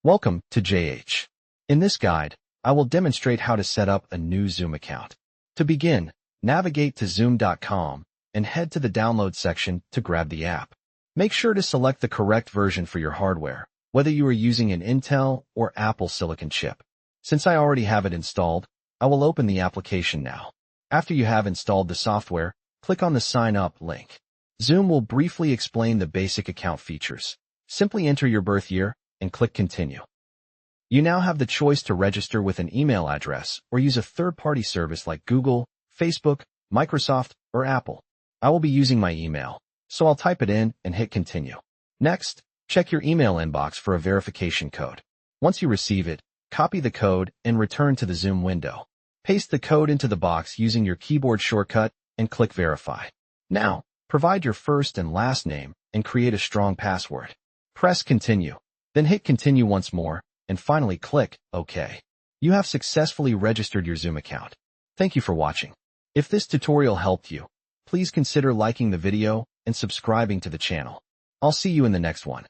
Welcome to JH. In this guide, I will demonstrate how to set up a new Zoom account. To begin, navigate to zoom.com and head to the download section to grab the app. Make sure to select the correct version for your hardware, whether you are using an Intel or Apple Silicon chip. Since I already have it installed, I will open the application now. After you have installed the software, click on the Sign Up link. Zoom will briefly explain the basic account features. Simply enter your birth year and click Continue. You now have the choice to register with an email address or use a third-party service like Google, Facebook, Microsoft, or Apple. I will be using my email, so I'll type it in and hit Continue. Next, check your email inbox for a verification code. Once you receive it, copy the code and return to the Zoom window. Paste the code into the box using your keyboard shortcut and click Verify. Now, provide your first and last name and create a strong password. Press Continue, then hit Continue once more, and finally click OK. You have successfully registered your Zoom account. Thank you for watching. If this tutorial helped you, please consider liking the video and subscribing to the channel. I'll see you in the next one.